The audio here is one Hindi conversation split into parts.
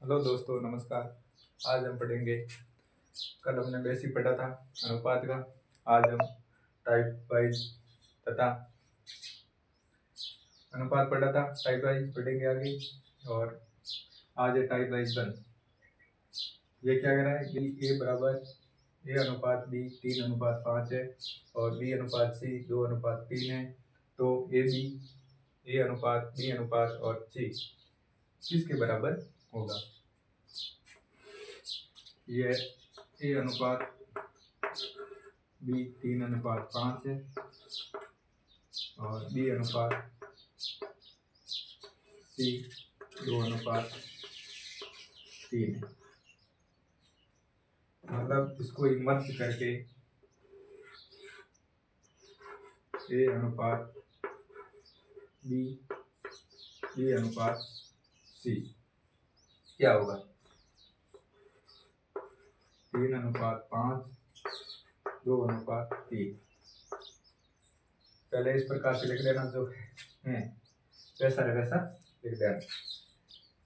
हेलो दोस्तों, नमस्कार। आज हम पढ़ेंगे। कल हमने बेसिक पढ़ा था अनुपात का। आज हम टाइप वाइज तथा अनुपात पढ़ा था, टाइप वाइज पढ़ेंगे आगे। और आज है टाइप वाइज 1। ये क्या कह रहा है कि ए बराबर ए अनुपात बी 3:5 है और बी अनुपात सी 2:3 है। तो ए बी ए अनुपात बी अनुपात और सी किसके बराबर होगा? ये ए अनुपात बी 3:5 है और बी अनुपात सी 2:3 है। मतलब इसको मर्ज करके ए अनुपात बी बी अनुपात सी क्या होगा? 3:5 2:3। पहले इस प्रकार से लिख देना, जो है वैसा वैसा लिख देना।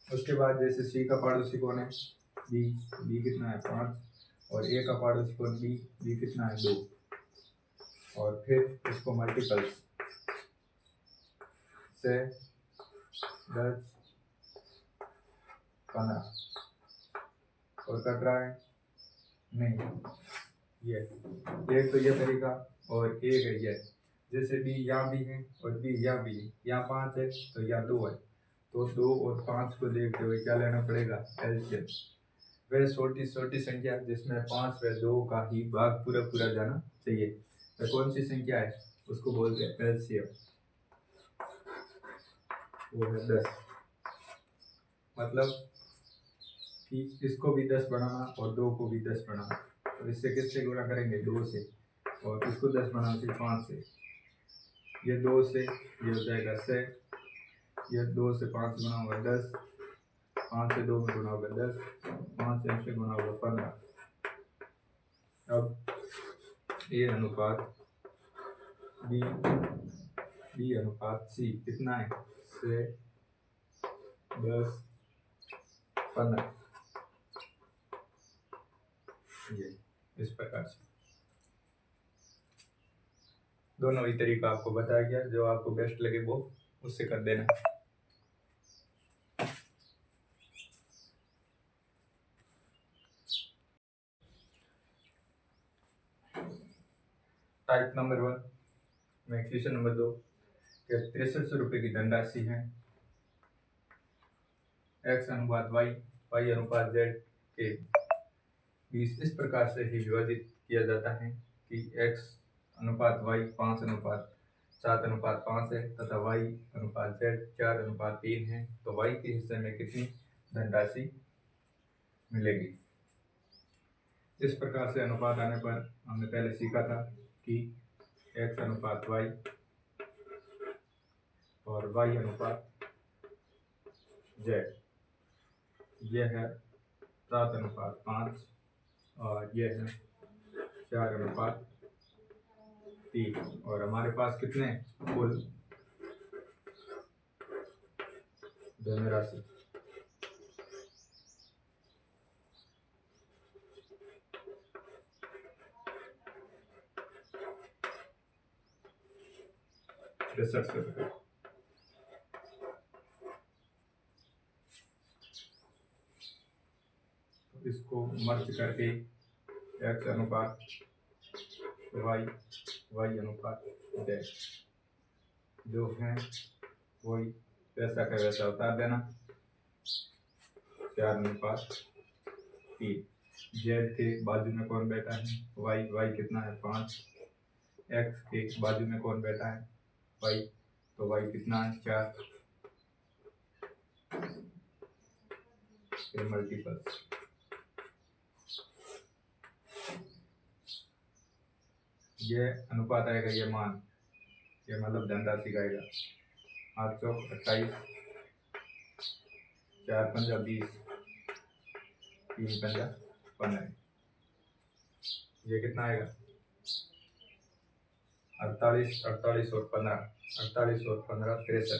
उसके बाद जैसे सी का पड़ोसी कौन है? बी। बी कितना है? 5। और ए का पड़ोसी कौन? बी। बी कितना है? 2। और फिर इसको मल्टीपल्स से 10 15 और कट रहा है नहीं। ये एक तो ये तरीका और एक है ये। जैसे बी यहाँ भी है और बी यहाँ भी है, यहाँ 5 है तो यहाँ 2 है, तो 2 और 5 को देखते हुए क्या लेना पड़ेगा? एलसीएम। वह छोटी छोटी संख्या जिसमें 5 व 2 का ही भाग पूरा पूरा जाना चाहिए, तो कौन सी संख्या है? उसको बोलते हैं एलसीएम। वो है 10। मतलब कि इसको भी 10 बनाना और 2 को भी 10 बनाना, तो इससे किससे गुणा करेंगे? 2 से। और इसको 10 बनाना फिर 5 से। ये 2 से ये हो जाएगा 6। ये 2 से 5 गुना होगा 10। 5 से 2 में गुना होगा 10। 5 से गुना होगा 15। अब ए अनुपात बी बी अनुपात सी कितना है? 6 10 15। ये इस प्रकार से दोनों ही तरीका आपको बताया गया, जो आपको बेस्ट लगे वो उससे कर देना। टाइप नंबर 1 में क्वेश्चन नंबर 2 के 6300 रुपये की धनराशि है। एक्स अनुपात वाई वाई अनुपात जेड के 20 इस प्रकार से ही विभाजित किया जाता है कि एक्स अनुपात वाई 5:7:5 है तथा वाई अनुपात जेड 4:3 है। तो वाई के हिस्से में कितनी धनराशि मिलेगी? इस प्रकार से अनुपात आने पर हमने पहले सीखा था कि एक्स अनुपात वाई और वाई अनुपात जेड, यह है 7:5 और यह है 4:3। और हमारे पास कितने कुल धनराशि? ₹6300। इसको मर्ज करके एक्स अनुपात वाई वाई अनुपात जेड जो है वही वैसा का वैसा उतार देना। 4:3। जेड के बाजू में कौन बैठा है? वाई। वाई कितना है? 5। एक्स के बाजू में कौन बैठा है? वाई। तो वाई कितना है? 4। फिर मल्टीपल्स। ये अनुपात आएगा, ये मान, ये मतलब धनराशि का आएगा 8 चौक 28, 4 पंजा 20, 3 पंजा 15। ये कितना आएगा? 48 48 और 15 63।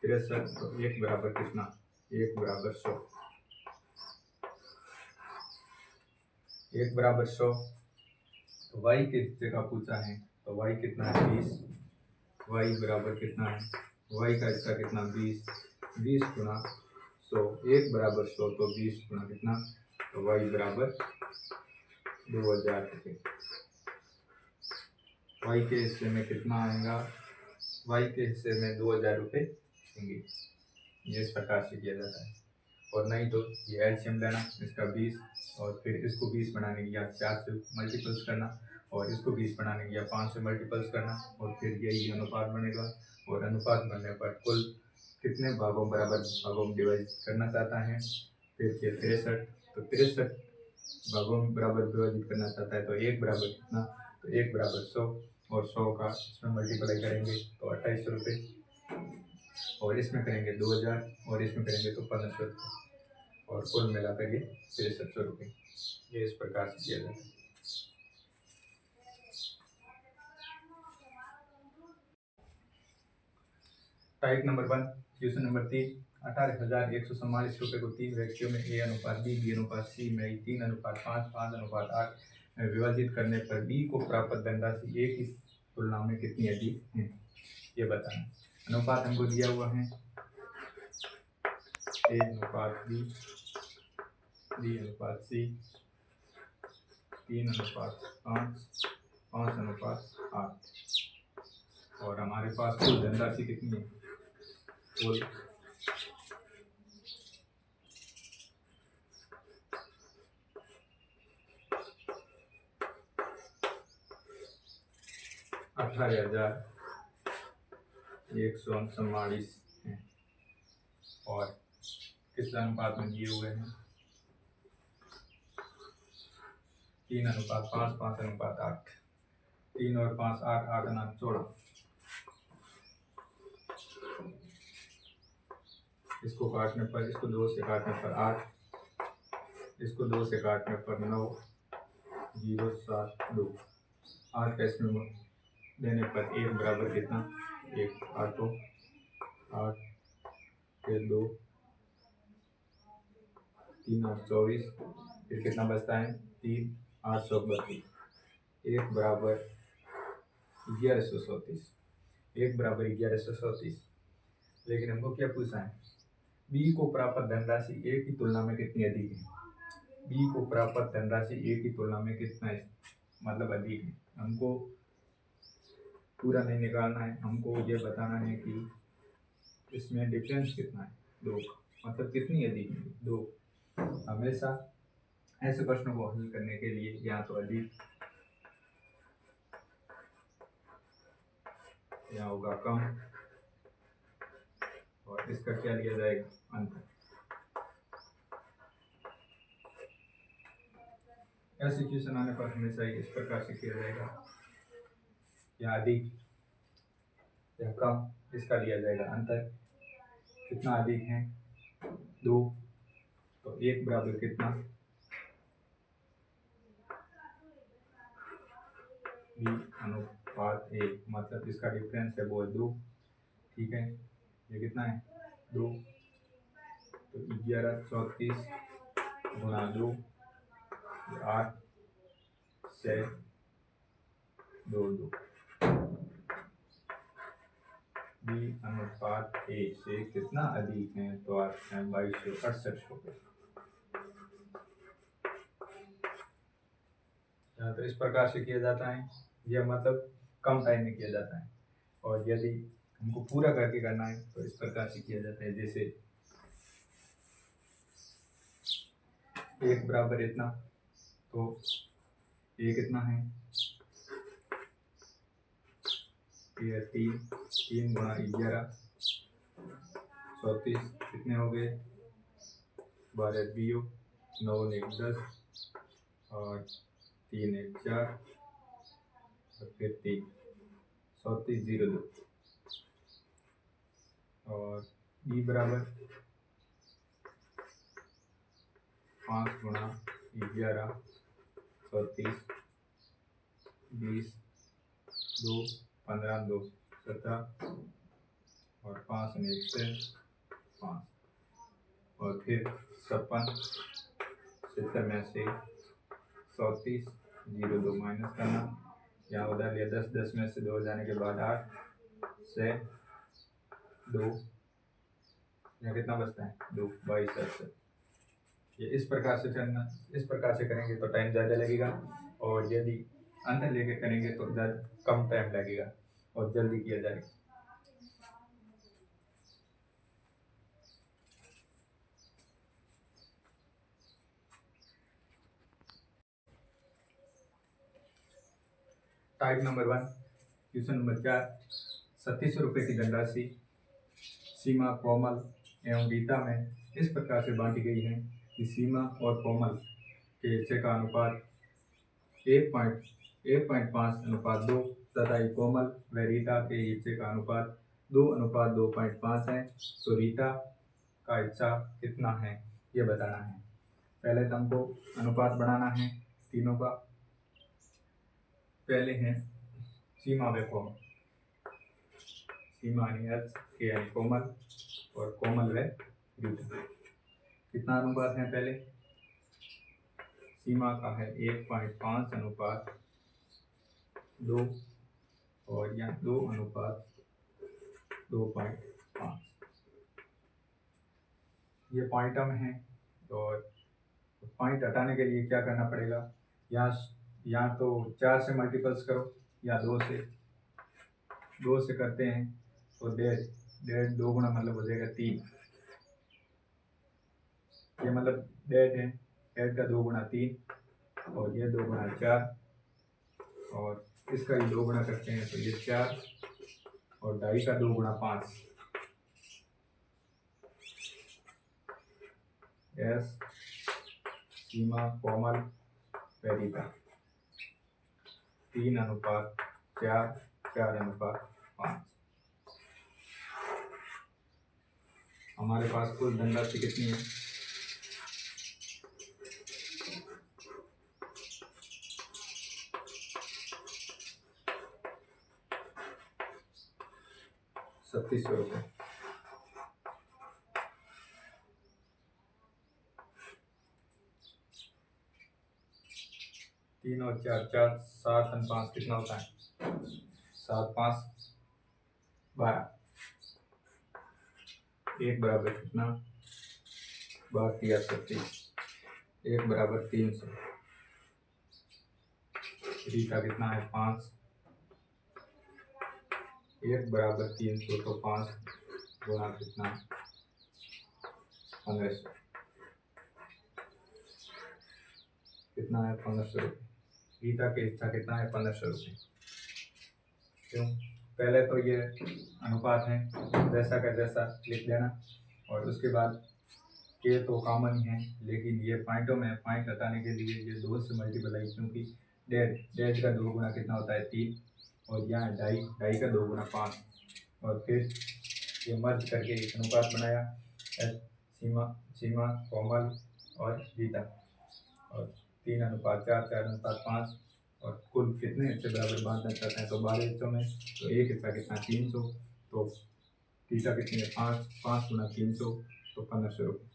63, तो 1 बराबर कितना, 1 बराबर 100, 1 बराबर 100। तो y किस जगह पूछा है, तो y कितना है 20, y बराबर कितना है, y का हिस्सा कितना 20, 20 गुणा 100, 1 बराबर 100, तो 20 गुणा कितना, तो y बराबर 2000 रुपये। y के हिस्से में कितना आएगा, y के हिस्से में 2000 रुपये देंगे। ये इस प्रकार से किया जाता है। और नहीं तो ये एलसीएम लेना इसका 20 और फिर इसको 20 बनाने के लिए 4 से मल्टीपल्स करना और इसको 20 बनाने के लिए 5 से मल्टीपल्स करना और फिर यही अनुपात बनेगा। और अनुपात बनने पर कुल कितने भागों बराबर भागों में डिवाइड करना चाहता है, फिर ये 63, तो 63 भागों में बराबर विभाजित करना चाहता है, तो 1 बराबर कितना, तो 1 बराबर 100 और 100 का इसमें मल्टीप्लाई करेंगे तो 2800 रुपये और इसमें करेंगे 2000 और इसमें करेंगे तो 1500 रुपये और कुल मिलाकर ये 6300 रुपये। ये इस प्रकार से किया जाता है। टाइप नंबर 1, क्वेश्चन नंबर 3, 18,144 रुपये को 3 व्यक्तियों में A अनुपात B, B अनुपात C में 3 अनुपात 5, 5 अनुपात 8 में विभाजित करने पर B को प्राप्त धनराशि A की तुलना में कितनी अधिक है, ये बताना। अनुपात हमको दिया हुआ है A अनुपात B, B अनुपात C, 3 अनुपात 5, 5 अनुपात 8 और हमारे पास कुल धनराशि कितनी है, कुल 18,144 है और किस अनुपात में दिए हुए हैं, 3 अनुपात 5, 5 अनुपात 8, 3 और 5 8, 8 अनाथ 16। इसको काटने पर, इसको 2 से काटने पर 8, इसको 2 से काटने पर 9, 0 7 2, 8 का इसमें देने पर 1 बराबर कितना, 1 8 8 फिर 2 3 8 24, फिर कितना बचता है 3 8 32, 1 बराबर 1134, 1 बराबर 1134। लेकिन हमको क्या पूछा है, बी को प्राप्त धनराशि ए की तुलना में कितनी अधिक है, बी को प्राप्त धनराशि ए की तुलना में कितना है, मतलब अधिक है। हमको पूरा नहीं निकालना है, हमको ये बताना है कि इसमें डिफरेंस कितना है, 2, मतलब कितनी अधिक है 2। हमेशा ऐसे प्रश्नों को हल करने के लिए या तो अधिक या होगा कम और इसका क्या लिया जाएगा, अंतर। ऐसी क्वेश्चन आने पर हमेशा इस प्रकार से किया जाएगा, या अधिक या कम, इसका लिया जाएगा अंतर। कितना अधिक है 2, तो 1 बराबर कितना, B अनुपात 1, मतलब इसका डिफरेंस है वो है 2, ठीक है। ये कितना है 2, तो 1134 गुणा 2, 8 से 2 2, B अनुपात 1 से कितना अधिक है, तो आता है 2268 रुपये। तो इस प्रकार से किया जाता है, यह मतलब कम टाइम में किया जाता है। और यदि हमको पूरा करके करना है तो इस प्रकार से किया जाता है, जैसे 1 बराबर इतना, तो ये कितना है, ये 3 गुणा 11 34, कितने हो गए 12 20, 9 1 10 और 3 1 4 और फिर 3 34 0 2 और बी बराबर 5 गुणा 11 34 20 2 15 2 17 और 5 में 1 से 5 और फिर 56, 70 में से 34, 0 2 माइनस करना, यहाँ उधर लिया 10, 10 में से 2 जाने के बाद 8 से 2, यहाँ कितना बचता है 2, 22 8। ये इस प्रकार से करना, इस प्रकार से करेंगे तो टाइम ज़्यादा लगेगा, और यदि अंतर लेके करेंगे तो कम टाइम लगेगा और जल्दी किया जाएगा। टाइप नंबर 1, क्वेश्चन नंबर 4, 3700 रुपये की धनराशि सीमा, कोमल एवं रीता में इस प्रकार से बांटी गई है कि सीमा और कोमल के हिस्से का अनुपात 1.5:2 तथा कोमल व रीता के हिस्से का अनुपात 2:2.5 है। तो रीता का हिस्सा कितना है ये बताना है। पहले तो हमको अनुपात बनाना है तीनों का। पहले है सीमा व कोमल, सीमा यानी कोमल और कोमल व रीता कितना अनुपात है। पहले सीमा का है 1.5:2 और यहाँ 2:2.5। ये पॉइंटम है, और पॉइंट हटाने के लिए क्या करना पड़ेगा, यहाँ तो 4 से मल्टीपल्स करो या 2 से करते हैं तो 1.5 2 गुना मतलब हो जाएगा 3। ये मतलब 1.5 का 2 गुना 3 और ये 2 गुना 4 और इसका ही 2 गुना करते हैं तो ये 4 और 2.5 का 2 गुना 5। यस, सीमा, कोमल, रीता 3:4, 4:5। हमारे पास कुल धनराशि कितनी है, ₹3700। 3 और 4 4, 7 और 5 कितना होता है, 7 5 12। 1 बराबर कितना, 12 या 36, 1 बराबर 300। रीता कितना है 5, 1 बराबर 300 तो 5 गुना कितना 1500, कितना है 1500 रुपये। रीता के हिस्सा कितना है 1500 रुपये। क्यों, पहले तो ये अनुपात है, जैसा का जैसा लिख देना, और उसके बाद के तो कॉमन ही है, लेकिन ये पॉइंटों में पॉइंट हटाने के लिए ये 2 से मल्टीप्लाई, क्योंकि 1.5 का 2 गुना कितना होता है 3 और यहाँ 2.5 का 2 गुना 5 और फिर ये मर्ज करके एक अनुपात बनाया सीमा, कोमल और रीता, और 3:4, 4:5 और कुल कितने हिस्से बराबर बांटना चाहते हैं तो 12 हिस्सों में, तो एक हिस्सा कितना 300, तो रीता कितनी है 5 गुना 300 तो 1500 रुपये।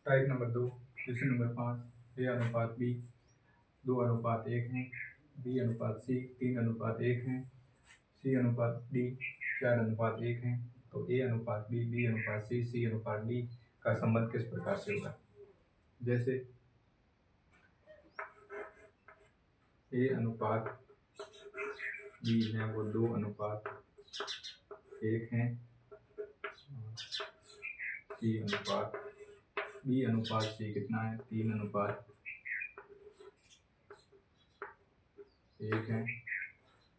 Type number 2, question number 5, A/B 2:1 है, B/C 3:1 है, C/D 4:1 है। तो A/B, B/C, C/D का संबंध किस प्रकार से होगा। जैसे A/B है वो 2:1 है, B/C कितना है 3:1 है,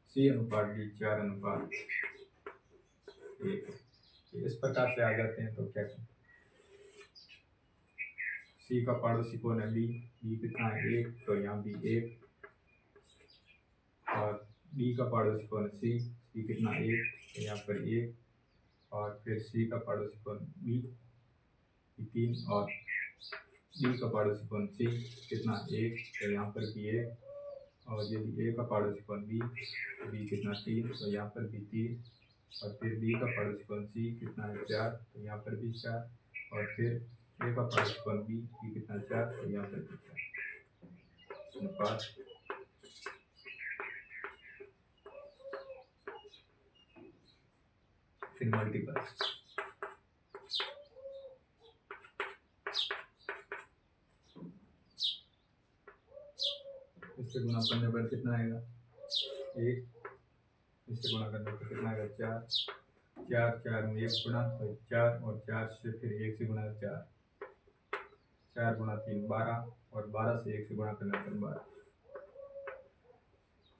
C/D 4:1 है। इस प्रकार से आ जाते हैं तो क्या करें, C का पड़ोसी कौन है B कितना है 1, तो यहाँ भी 1, और D का पड़ोसी कौन है C कितना 1, तो यहाँ पर 1, और फिर C का पड़ोसी कौन B 3 और बी का पड़ोसी कोण सी कितना 1, तो यहाँ पर भी 1, और यदि ए का पड़ोसी कोण बी, तो बी कितना 3, तो यहाँ पर भी 3, और फिर बी का पड़ोसी कोण सी कितना है 4, तो यहाँ पर भी 4, और फिर ए का पड़ोसी कोण बी कितना 4, तो यहाँ पर भी 4 अनुपात फिर मल्टीपल। इससे गुणा करने पर कितना आएगा 1, इससे गुणा करने पर कितना आएगा 4, 4 4 में 1 गुणा, तो 4, और 4 से फिर 1 से गुणा 4, 4 गुणा 3 12, और 12 से 1 से गुणा करने पर 12,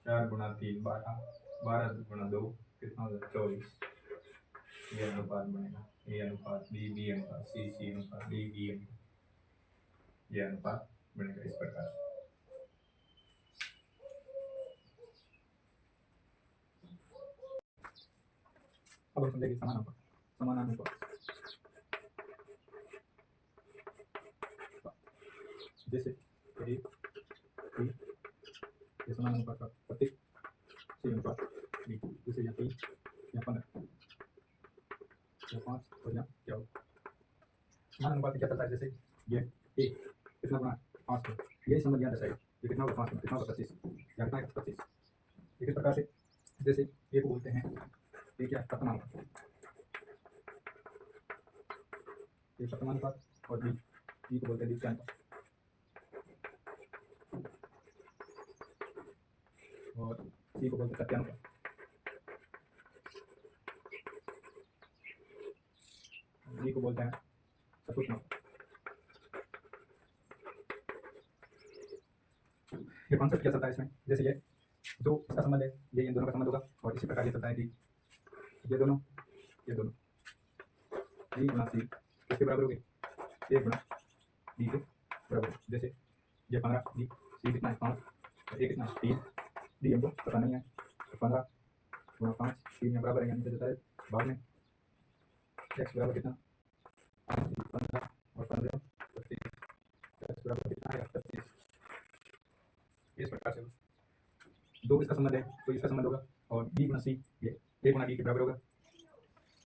4 गुणा 3 12, 12 गुणा 2 कितना होगा 24। ये अनुपात बनेगा ए अनुपात बी, बी अनुपात सी, सी अनुपात डी, डी अनुपात, ये अनुपात बनेगा इस प्रकार। अब हम समझेंगे समानानुपात। समानानुपात जैसे ए बी, ये समानानुपात का प्रतीक सी अनुपात बी, जैसे यहाँ 3 यहाँ 15 यहाँ 5 और यहाँ क्या होगा। समानानुपात में क्या चलता है, जैसे ये ए कितना गुना 5 को, यही समझ यहाँ दर्शाइए ये कितना होगा 5 गुना कितना होगा 25, या कितना है 25। इस प्रकार से जैसे ए को बोलते हैं ये क्या समानुपात, ये समानुपात, और बी को बोलते हैं द्वितीय अनुपात, और सी को बोलते हैं तृतीयानुपात, डी को बोलते हैं चतुर्थानुपात। ये कॉन्सेप्ट क्या चलता है इसमें, जैसे ये जो इसका संबंध है ये इन दोनों का संबंध होगा, और इसी प्रकार ये चलता है कि ये दोनों डी गुणा सी किसके बराबर हो गए, ए गुणा डी के बराबर। जैसे ये 15 डी, सी कितना है 5, और ए कितना है 3, डी हमको पता नहीं है, तो 15 गुणा 5 3 में बराबर है, यानी देता है बाद में एक्स बराबर कितना 15 और 15 25, एक्स बराबर कितना है 25। इस प्रकार से दो इसका संबंध है तो इसका संबंध होगा, और बी गुणा सी ये ए गुणा डी के बराबर होगा,